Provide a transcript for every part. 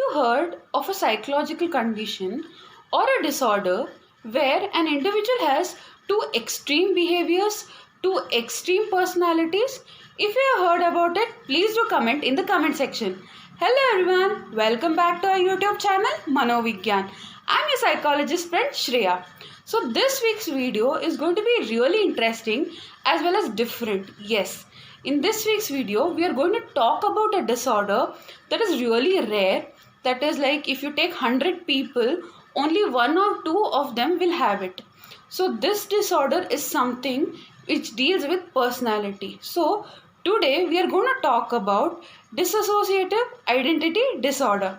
you heard of a psychological condition or a disorder where an individual has two extreme behaviors, two extreme personalities? If you have heard about it, please do comment in the comment section. Hello everyone, welcome back to our YouTube channel Mano Vigyan. I'm your psychologist friend Shreya. So this week's video is going to be really interesting as well as different. Yes. In this week's video, we are going to talk about a disorder that is really rare. That is like if you take 100 people, only 1 or 2 of them will have it. So this disorder is something which deals with personality. So today we are going to talk about dissociative identity disorder.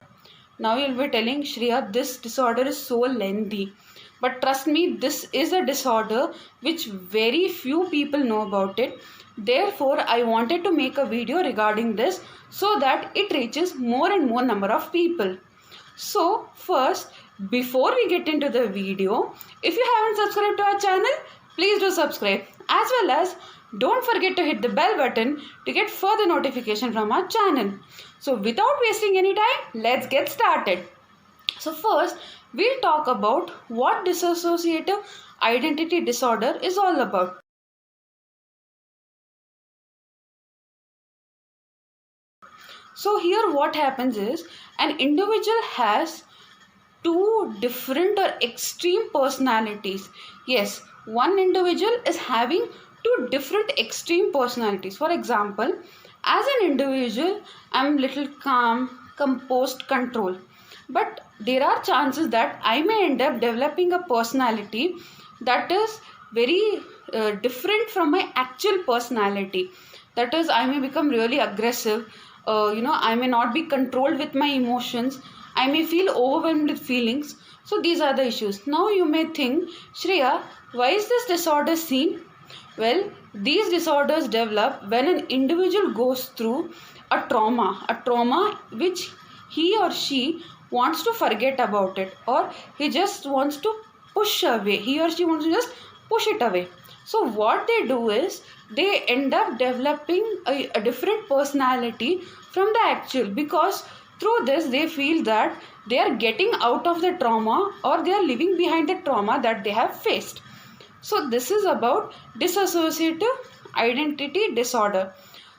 Now you'll be telling, Shreya, this disorder is so lengthy. But trust me, this is a disorder which very few people know about it. Therefore, I wanted to make a video regarding this so that it reaches more and more number of people. So first, before we get into the video, if you haven't subscribed to our channel, please do subscribe. As well as don't forget to hit the bell button to get further notification from our channel. So without wasting any time, let's get started. So first, we'll talk about what dissociative identity disorder is all about. So here what happens is an individual has two different or extreme personalities. Yes, one individual is having two different extreme personalities. For example, as an individual, I'm little calm, composed, control. But there are chances that I may end up developing a personality that is very different from my actual personality. That is, I may become really aggressive. I may not be controlled with my emotions. I may feel overwhelmed with feelings. So these are the issues. Now you may think, Shreya, why is this disorder seen? Well, these disorders develop when an individual goes through a trauma which he or she wants to forget about it, or he just wants to push away. He or she wants to just push it away. So what they do is they end up developing a different personality from the actual, because through this they feel that they are getting out of the trauma or they are leaving behind the trauma that they have faced. So this is about dissociative identity disorder.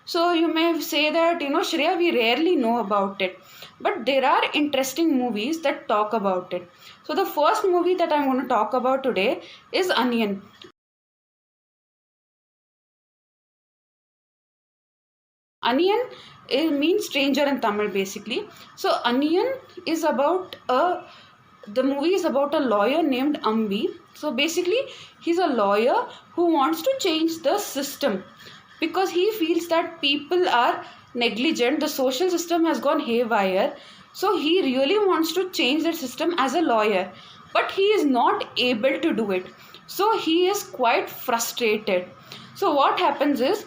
So you may say that, Shreya, we rarely know about it. But there are interesting movies that talk about it. So the first movie that I'm going to talk about today is Onion. Onion, it means stranger in Tamil basically. So Onion is about the movie is about a lawyer named Ambi. So basically he's a lawyer who wants to change the system because he feels that people are negligent. The social system has gone haywire. So he really wants to change the system as a lawyer, but he is not able to do it. So he is quite frustrated. So what happens is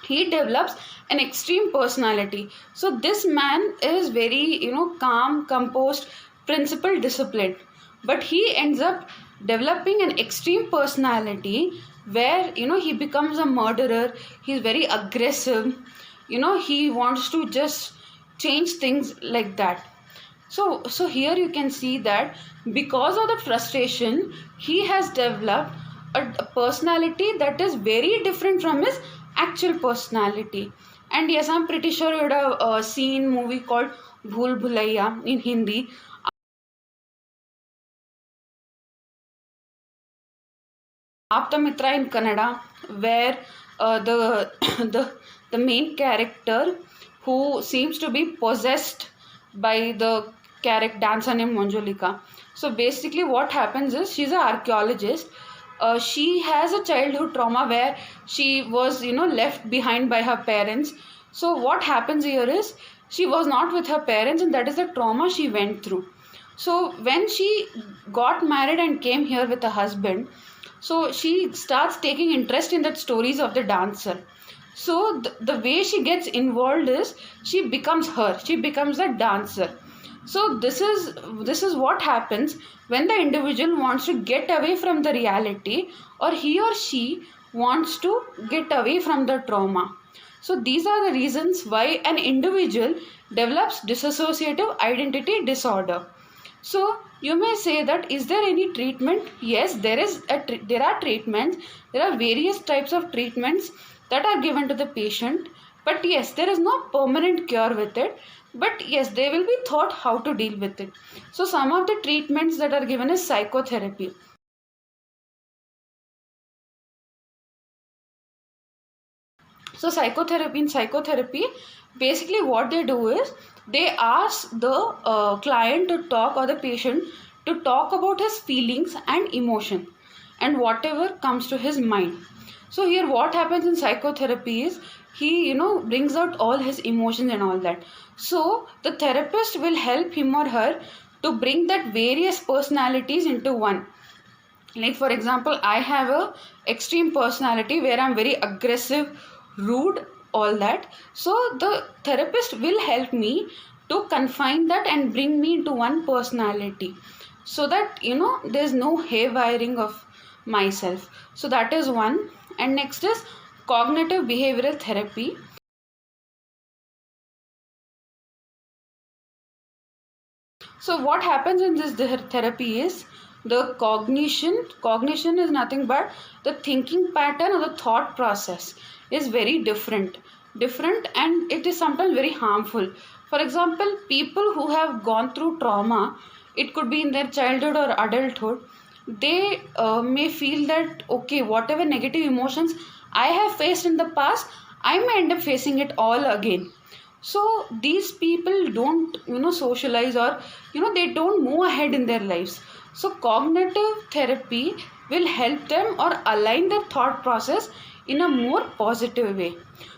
he develops an extreme personality. So this man is very, calm, composed, principled, disciplined. But he ends up developing an extreme personality where, he becomes a murderer. He's very aggressive. He wants to just change things like that. So here you can see that because of the frustration, he has developed a personality that is very different from his actual personality. And yes, I'm pretty sure you would have seen a movie called Bhool Bhulaiya in Hindi. Aapta Mitra in Kannada, where the main character who seems to be possessed by the character dancer named Manjulika. So basically what happens is she's an archaeologist. She has a childhood trauma where she was left behind by her parents. So what happens here is she was not with her parents, and that is the trauma she went through. So when she got married and came here with a husband, so she starts taking interest in the stories of the dancer. So the way she gets involved is she becomes a dancer. So this is what happens when the individual wants to get away from the reality, or he or she wants to get away from the trauma. So these are the reasons why an individual develops dissociative identity disorder. So you may say that, is there any treatment? Yes, there are treatments. There are various types of treatments that are given to the patient. But yes, there is no permanent cure with it. But yes, they will be taught how to deal with it. So some of the treatments that are given is psychotherapy. So in psychotherapy, basically what they do is they ask the client to talk, or the patient to talk about his feelings and emotion and whatever comes to his mind. So here what happens in psychotherapy is he brings out all his emotions and all that. So the therapist will help him or her to bring that various personalities into one. Like for example, I have a extreme personality where I'm very aggressive, rude, all that. So the therapist will help me to confine that and bring me into one personality, so that there's no hairwiring of myself. So that is one. And next is cognitive behavioral therapy. So what happens in this therapy is the cognition is nothing but the thinking pattern or the thought process is very different, and it is sometimes very harmful. For example, people who have gone through trauma, it could be in their childhood or adulthood, they may feel that, okay, whatever negative emotions I have faced in the past, I may end up facing it all again. So these people don't socialize, or they don't move ahead in their lives. So cognitive therapy will help them or align their thought process in a more positive way.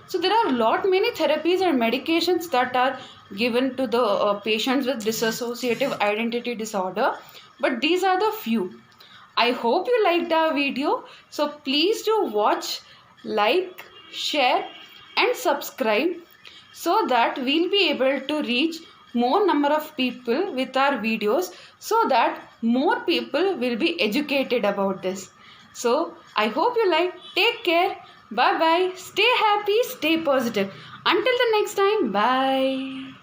So there are many therapies and medications that are given to the patients with dissociative identity disorder, but these are the few. I hope you liked our video. So please do watch, like, share and subscribe, so that we'll be able to reach more number of people with our videos, so that more people will be educated about this. So I hope you like. Take care. Bye bye. Stay happy, stay positive. Until the next time, bye.